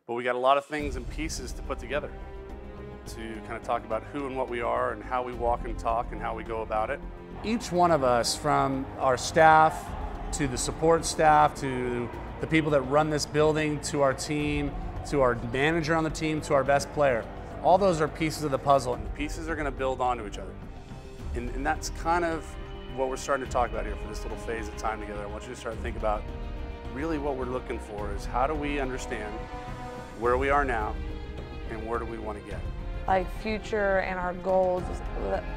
But we got a lot of things and pieces to put together to kind of talk about who and what we are and how we walk and talk and how we go about it. Each one of us, from our staff to the support staff to the people that run this building to our team to our manager on the team to our best player, all those are pieces of the puzzle. And the pieces are going to build onto each other. And that's kind of what we're starting to talk about here for this little phase of time together. I want you to start to think about really what we're looking for is how do we understand where we are now and where do we want to get. Like future and our goals,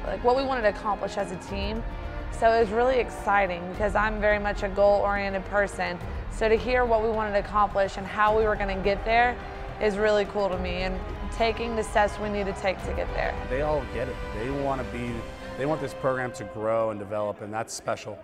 like what we wanted to accomplish as a team. So it was really exciting because I'm very much a goal-oriented person. So to hear what we wanted to accomplish and how we were going to get there is really cool to me, and taking the steps we need to take to get there. They all get it. They want this program to grow and develop, and that's special.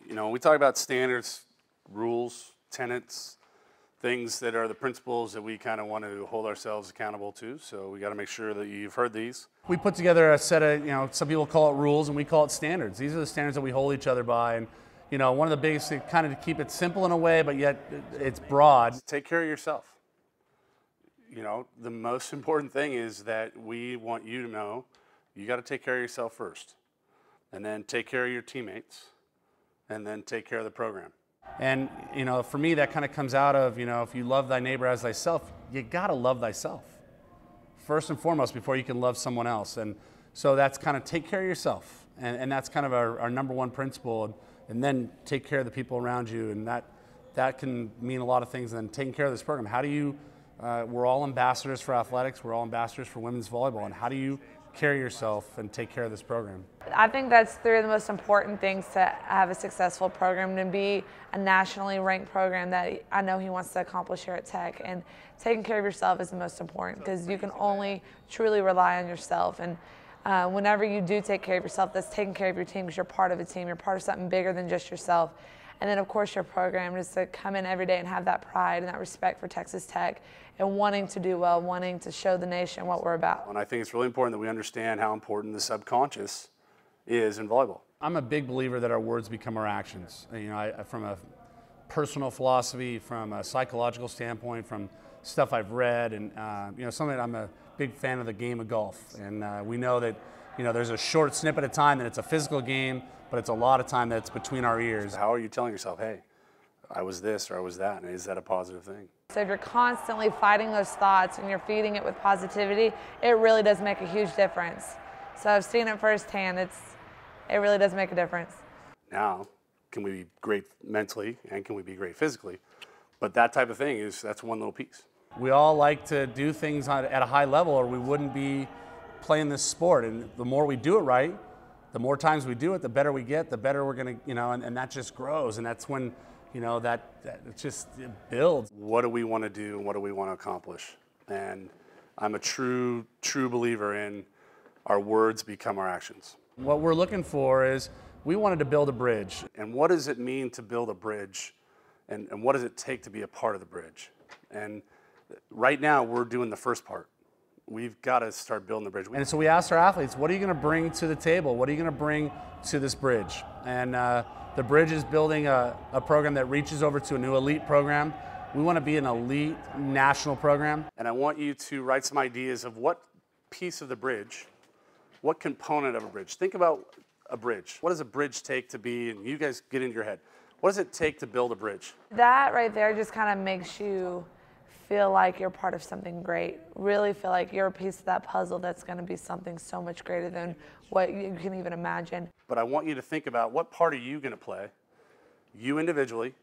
You know, when we talk about standards, rules, tenets, things that are the principles that we kind of want to hold ourselves accountable to. So we got to make sure that you've heard these. We put together a set of, some people call it rules and we call it standards. These are the standards that we hold each other by. And, one of the biggest things, kind of to keep it simple in a way, but yet it's broad. Take care of yourself. The most important thing is that we want you to know you got to take care of yourself first, and then take care of your teammates, and then take care of the program. And, for me, that kind of comes out of, if you love thy neighbor as thyself, you got to love thyself first and foremost before you can love someone else. And so that's kind of take care of yourself. And that's kind of our number one principle. And then take care of the people around you. And that can mean a lot of things. And then taking care of this program. How do you, we're all ambassadors for athletics. We're all ambassadors for women's volleyball. And how do you carry yourself and take care of this program? I think that's three of the most important things to have a successful program, to be a nationally ranked program that I know he wants to accomplish here at Tech. And taking care of yourself is the most important because you can only truly rely on yourself. And whenever you do take care of yourself, that's taking care of your team because you're part of a team. You're part of something bigger than just yourself. And then, of course, your program is to come in every day and have that pride and that respect for Texas Tech and wanting to do well, wanting to show the nation what we're about. And I think it's really important that we understand how important the subconscious is in volleyball. I'm a big believer that our words become our actions. From a personal philosophy, from a psychological standpoint, from stuff I've read, and something that I'm a big fan of the game of golf. And we know that there's a short snippet of time that it's a physical game, but it's a lot of time that's between our ears. How are you telling yourself, hey, I was this or I was that, and is that a positive thing? So if you're constantly fighting those thoughts and you're feeding it with positivity, it really does make a huge difference. So I've seen it firsthand. It really does make a difference. Now, can we be great mentally and can we be great physically? But that type of thing that's one little piece. We all like to do things at a high level or we wouldn't be playing this sport. And the more we do it right, the more times we do it, the better we get, the better we're going to, and that just grows. And that's when, that it builds. What do we want to do and what do we want to accomplish? And I'm a true believer in our words become our actions. What we're looking for is we wanted to build a bridge. And what does it mean to build a bridge? And what does it take to be a part of the bridge? And right now we're doing the first part. We've got to start building the bridge. And so we asked our athletes, what are you going to bring to the table? What are you going to bring to this bridge? And the bridge is building a program that reaches over to a new elite program. We want to be an elite national program. And I want you to write some ideas of what piece of the bridge, what component of a bridge. Think about a bridge. What does a bridge take to be, and you guys get into your head, what does it take to build a bridge? That right there just kind of makes you feel like you're part of something great. Really feel like you're a piece of that puzzle that's going to be something so much greater than what you can even imagine. But I want you to think about what part are you going to play, you individually,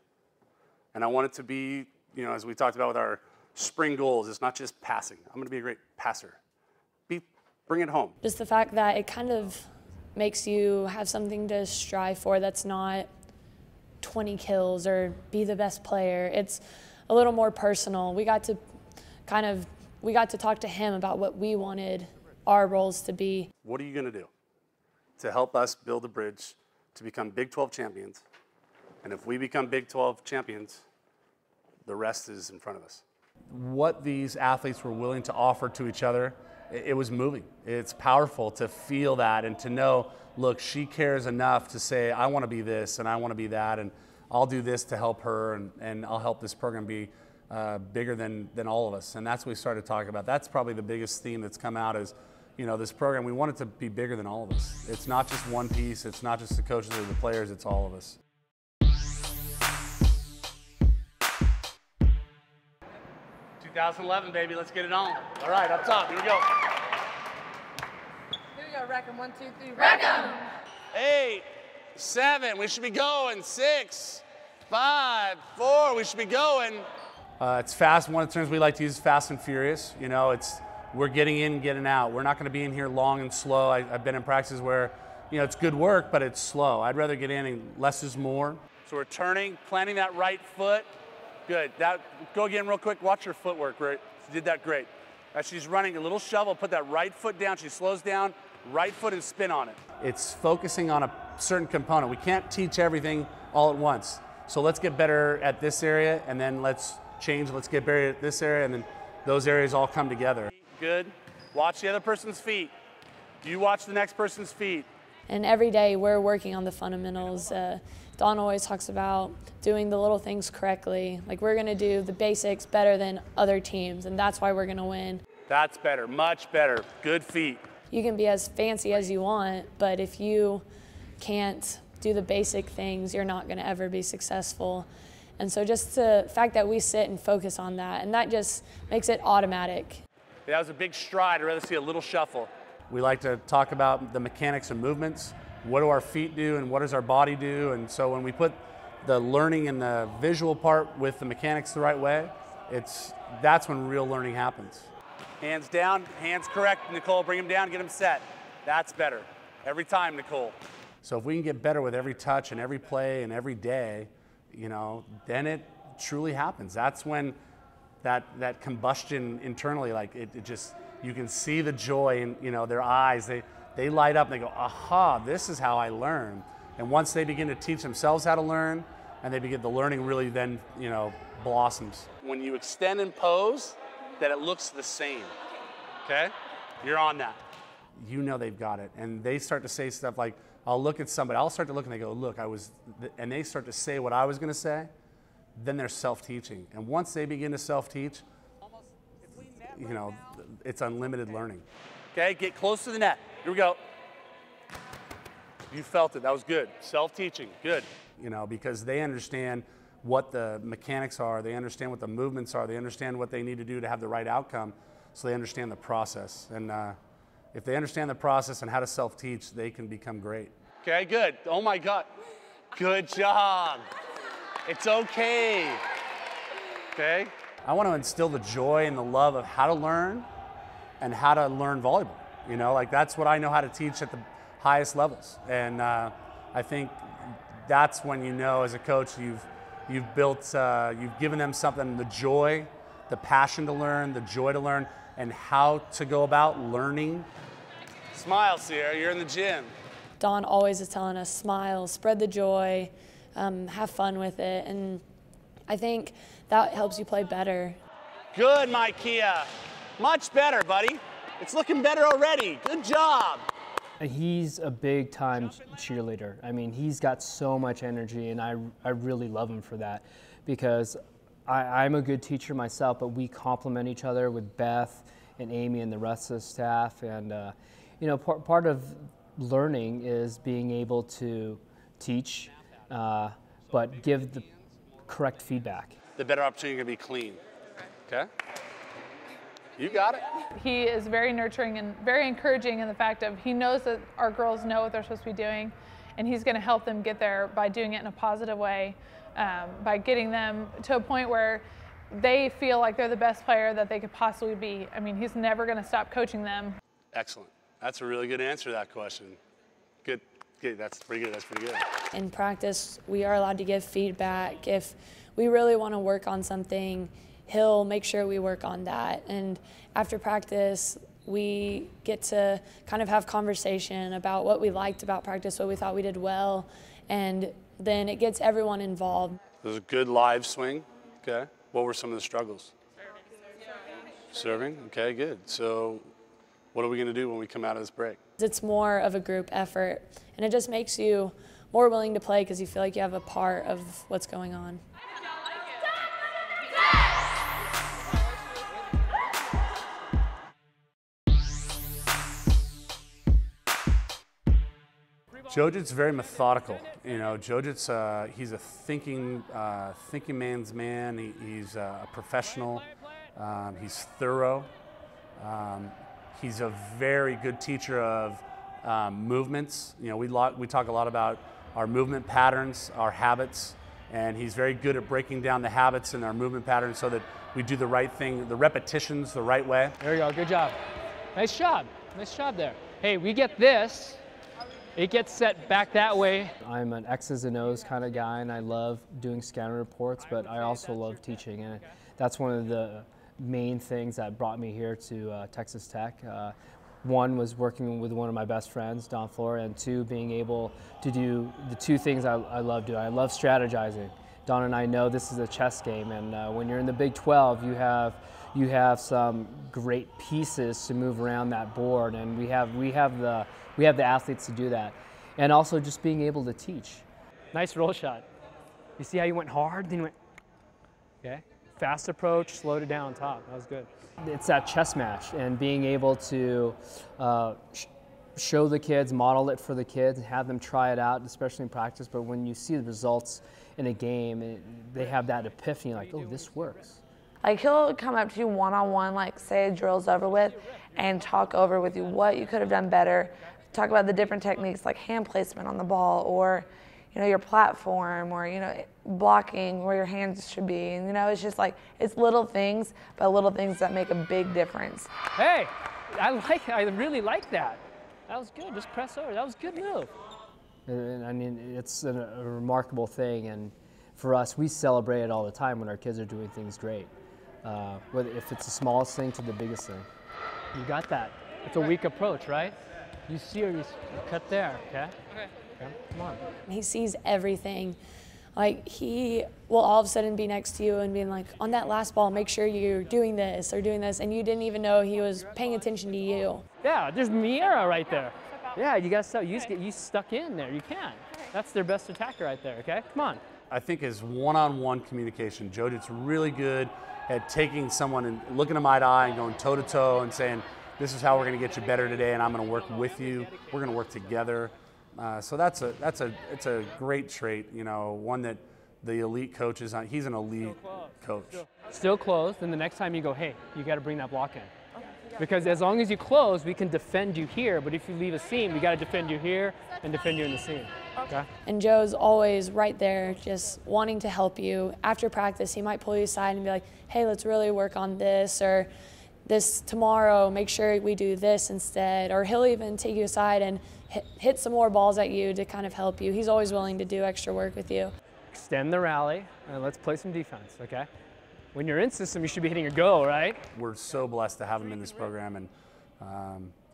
and I want it to be, you know, as we talked about with our spring goals, it's not just passing. I'm going to be a great passer. Bring it home. Just the fact that it kind of makes you have something to strive for that's not 20 kills or be the best player. It's a little more personal. We got to talk to him about what we wanted our roles to be. What are you going to do to help us build a bridge to become Big 12 champions? And if we become Big 12 champions, the rest is in front of us. What these athletes were willing to offer to each other, it was moving. It's powerful to feel that and to know, look, she cares enough to say, I want to be this and I want to be that, and I'll do this to help her, and I'll help this program be bigger than all of us. And that's what we started talking about. That's probably the biggest theme that's come out is, you know, this program, we want it to be bigger than all of us. It's not just one piece. It's not just the coaches or the players. It's all of us. 2011, baby, let's get it on. All right, up top, here we go. Here we go, rack 'em, 1, 2, 3, rack 'em. 8, 7, we should be going. 6, 5, 4, we should be going. It's fast. One of the terms we like to use is fast and furious. You know, we're getting in, getting out. We're not going to be in here long and slow. I've been in practices where, you know, it's good work, but it's slow. I'd rather get in and less is more. So we're turning, planting that right foot. Good. Go again real quick. Watch her footwork. Right. She did that great. As she's running, a little shovel, put that right foot down. She slows down, right foot and spin on it. It's focusing on a certain component. We can't teach everything all at once. So let's get better at this area, and then let's get better at this area, and then those areas all come together. Good. Watch the other person's feet. You watch the next person's feet. And every day we're working on the fundamentals. Dawn always talks about doing the little things correctly. Like, we're going to do the basics better than other teams, and that's why we're going to win. That's better, much better. Good feet. You can be as fancy as you want, but if you can't do the basic things, you're not going to ever be successful. And so just the fact that we sit and focus on that, and that just makes it automatic. That was a big stride. I'd rather see a little shuffle. We like to talk about the mechanics and movements. What do our feet do and what does our body do? And so when we put the learning and the visual part with the mechanics the right way, that's when real learning happens. Hands down, hands correct, Nicole. Bring them down, get them set. That's better. Every time, Nicole. So if we can get better with every touch and every play and every day, you know, then it truly happens. That's when that combustion internally, like it just, you can see the joy in, you know, their eyes. They light up and they go, aha, this is how I learn. And once they begin to teach themselves how to learn, and they begin, the learning really then, you know, blossoms. When you extend and pose, that it looks the same, okay? You're on that. You know they've got it. And they start to say stuff like, I'll look at somebody, I'll start to look and they go, look, and they start to say what I was gonna say, then they're self-teaching. And once they begin to self-teach, you know, it's unlimited learning. Okay, get close to the net. Here we go. You felt it, that was good. Self-teaching, good. You know, because they understand what the mechanics are, they understand what the movements are, they understand what they need to do to have the right outcome, so they understand the process. And if they understand the process and how to self-teach, they can become great. Okay, good. Oh my God. Good job. It's okay. Okay? I want to instill the joy and the love of how to learn and how to learn volleyball. You know, like that's what I know how to teach at the highest levels. And I think that's when you know as a coach you've built, you've given them something, the joy, the passion to learn, the joy to learn, and how to go about learning. Smile, Sierra, you're in the gym. Dawn always is telling us, smile, spread the joy, have fun with it, and I think that helps you play better. Good, Micaiah. Much better, buddy. It's looking better already. Good job. He's a big-time cheerleader. I mean, he's got so much energy, and I really love him for that, because I'm a good teacher myself, but we complement each other with Beth and Amy and the rest of the staff. And you know, part of learning is being able to teach, but give the correct feedback. The better opportunity to be clean. Okay. You got it. He is very nurturing and very encouraging in the fact of he knows that our girls know what they're supposed to be doing, and he's going to help them get there by doing it in a positive way, by getting them to a point where they feel like they're the best player that they could possibly be. I mean, he's never going to stop coaching them. Excellent. That's a really good answer to that question. Good. That's pretty good. That's pretty good. In practice, we are allowed to give feedback. If we really want to work on something, he'll make sure we work on that. And after practice, we get to kind of have conversation about what we liked about practice, what we thought we did well, and then it gets everyone involved. It was a good live swing. Okay. What were some of the struggles? Serving. Okay, good. So what are we going to do when we come out of this break? It's more of a group effort, and it just makes you more willing to play because you feel like you have a part of what's going on. Jojit's very methodical. You know, Jojit's he's a thinking man's man. He's a professional. He's thorough. He's a very good teacher of movements. You know, we talk a lot about our movement patterns, our habits, and he's very good at breaking down the habits and our movement patterns so that we do the right thing, the repetitions the right way. There you go, good job. Nice job there. Hey, we get this. It gets set back that way. I'm an X's and O's kind of guy, and I love doing scanner reports, but I also love teaching, and that's one of the main things that brought me here to Texas Tech. One was working with one of my best friends, Don Flora, and two, being able to do the two things I love doing. I love strategizing. Don and I know this is a chess game, and when you're in the Big 12, you have some great pieces to move around that board, and we have the athletes to do that. And also just being able to teach. Nice roll shot. You see how you went hard, then you went, okay? Fast approach, slowed it down on top. That was good. It's that chess match, and being able to show the kids, model it for the kids, and have them try it out, especially in practice. But when you see the results in a game, they have that epiphany, like, oh, this works. Like, he'll come up to you one-on-one, like, say a drill's over with, and talk over with you what you could have done better. Talk about the different techniques, like hand placement on the ball, or, you know, your platform, or, you know, blocking where your hands should be. And, you know, it's just like, it's little things, but little things that make a big difference. Hey, I really like that. That was good. Just press over. That was a good move. And, I mean, it's a remarkable thing, and for us, we celebrate it all the time when our kids are doing things great. Whether if it's the smallest thing to the biggest thing. You got that. It's a weak approach, right? You see or you cut there, okay? Okay, come on. He sees everything. Like, he will all of a sudden be next to you and being like, on that last ball, make sure you're doing this or doing this, and you didn't even know he was paying attention to you. Yeah, there's Miera right there. Yeah, you got to you stuck in there. You can't. That's their best attacker right there, okay? Come on. I think his one-on-one communication, Jojit's really good at taking someone and looking them eye to eye and going toe-to-toe and saying, this is how we're going to get you better today, and I'm going to work with you. We're going to work together. So it's a great trait, you know, one that the elite coaches, he's an elite coach. Still closed, and the next time you go, hey, you got to bring that block in. Because as long as you close, we can defend you here, but if you leave a seam, we got to defend you here and defend you in the seam. Okay? And Joe's always right there, just wanting to help you. After practice, he might pull you aside and be like, hey, let's really work on this, or this tomorrow, make sure we do this instead. Or he'll even take you aside and hit some more balls at you to kind of help you. He's always willing to do extra work with you. Extend the rally, and let's play some defense, okay? When you're in system, you should be hitting your go, right? We're so blessed to have him in this program, and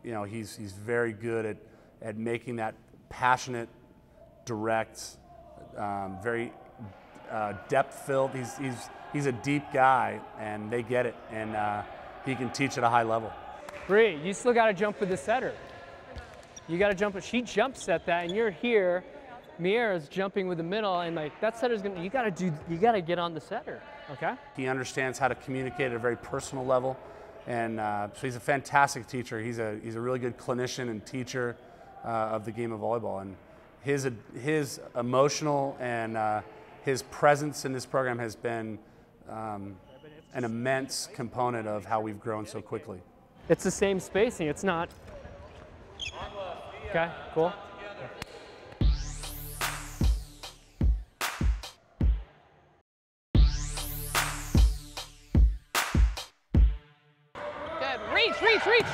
you know, he's very good at making that passionate, direct, very depth-filled. He's a deep guy, and they get it, and he can teach at a high level. Bree, you still got to jump with the setter. You got to jump. She jumps at that, and you're here. Miera's jumping with the middle, and like that setter's gonna. You got to get on the setter. Okay. He understands how to communicate at a very personal level, and so he's a fantastic teacher. He's a really good clinician and teacher of the game of volleyball, and his emotional and his presence in this program has been an immense component of how we've grown so quickly. It's the same spacing, it's not. Okay, cool. Good, reach, reach, reach.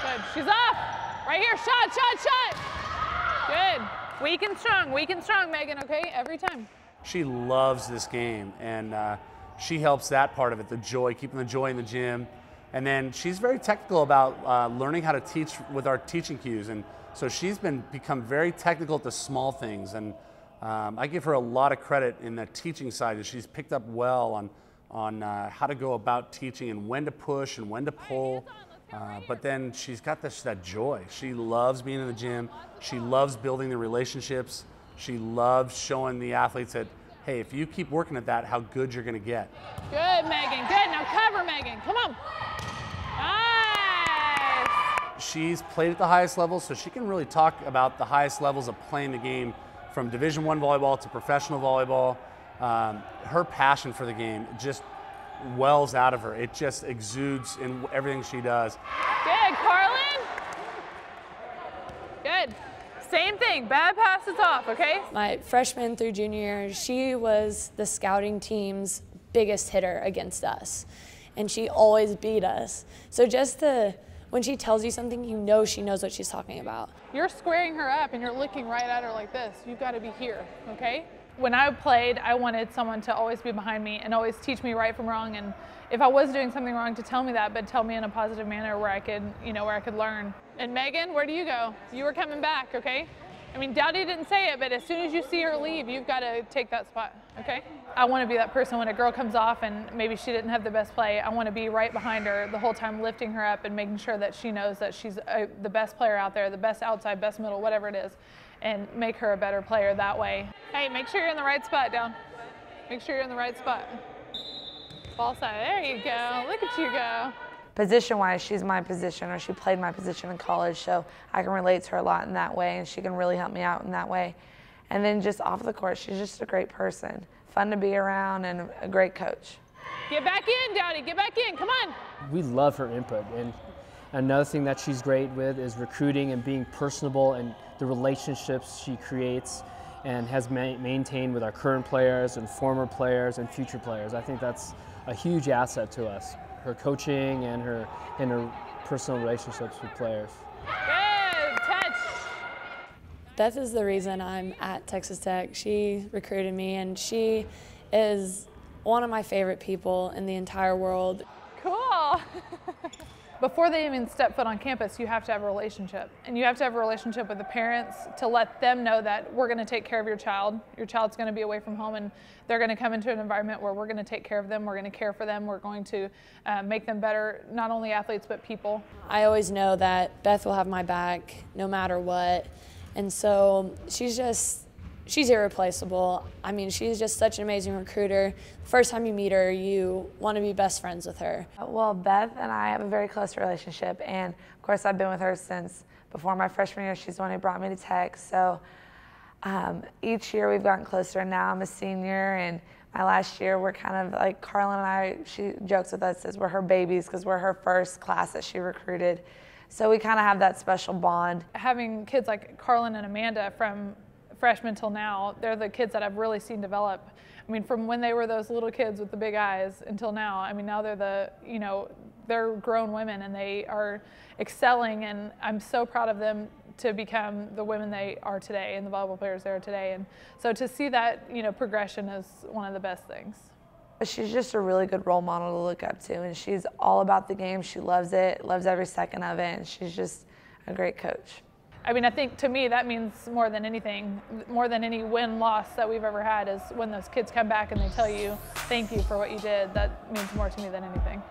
Good, she's off. Right here, shot, shot, shot. Good, weak and strong, Megan, okay, every time. She loves this game, and she helps that part of it, the joy, keeping the joy in the gym. And then she's very technical about learning how to teach with our teaching cues. And so she's become very technical at the small things. And I give her a lot of credit in the teaching side, and she's picked up well on how to go about teaching and when to push and when to pull. But then she's got that joy. She loves being in the gym. She loves building the relationships. She loves showing the athletes that, hey, if you keep working at that, how good you're going to get. Good, Megan. Good. Now cover, Megan. Come on. Nice. She's played at the highest level, so she can really talk about the highest levels of playing the game, from Division I volleyball to professional volleyball. Her passion for the game just wells out of her. It just exudes in everything she does. Good, Carlin. Good. Same thing, bad pass is off, okay? My freshman through junior year, she was the scouting team's biggest hitter against us, and she always beat us. So when she tells you something, you know she knows what she's talking about. You're squaring her up and you're looking right at her like this. You've got to be here, okay? When I played, I wanted someone to always be behind me and always teach me right from wrong, and if I was doing something wrong, to tell me that, but tell me in a positive manner where I could, where I could learn. And Megan, where do you go? You were coming back, okay? I mean, Dowdy didn't say it, but as soon as you see her leave, you've got to take that spot, okay? I want to be that person when a girl comes off and maybe she didn't have the best play. I want to be right behind her the whole time, lifting her up and making sure that she knows that she's the best player out there, the best outside, best middle, whatever it is, and make her a better player that way. Hey, make sure you're in the right spot, down. Make sure you're in the right spot. Ball side, there you go. Look at you go. Position-wise, she's my position, or she played my position in college, so I can relate to her a lot in that way, and she can really help me out in that way. And then just off the court, she's just a great person, fun to be around, and a great coach. Get back in, Dowdy, get back in, come on. We love her input, and another thing that she's great with is recruiting and being personable, and the relationships she creates and has maintained with our current players and former players and future players. I think that's a huge asset to us. Her coaching and her personal relationships with players. Good touch. Beth is the reason I'm at Texas Tech. She recruited me, and she is one of my favorite people in the entire world. Cool. Before they even step foot on campus, you have to have a relationship. And you have to have a relationship with the parents to let them know that we're going to take care of your child. Your child's going to be away from home, and they're going to come into an environment where we're going to take care of them, we're going to care for them, we're going to make them better, not only athletes, but people. I always know that Beth will have my back no matter what. And so she's irreplaceable. I mean, she's just such an amazing recruiter. First time you meet her, you want to be best friends with her. Well, Beth and I have a very close relationship, and of course I've been with her since before my freshman year. She's the one who brought me to Tech, so each year we've gotten closer, and now I'm a senior, and my last year we're kind of like, Carlin and I, she jokes with us as we're her babies because we're her first class that she recruited. So we kind of have that special bond. Having kids like Carlin and Amanda from freshman till now, they're the kids that I've really seen develop. I mean, from when they were those little kids with the big eyes until now, I mean, now they're they're grown women and they are excelling, and I'm so proud of them to become the women they are today and the volleyball players they are today. And so to see that, progression is one of the best things. She's just a really good role model to look up to, and she's all about the game. She loves it, loves every second of it, and she's just a great coach. I mean, I think to me that means more than anything, more than any win-loss that we've ever had, is when those kids come back and they tell you, thank you for what you did. That means more to me than anything.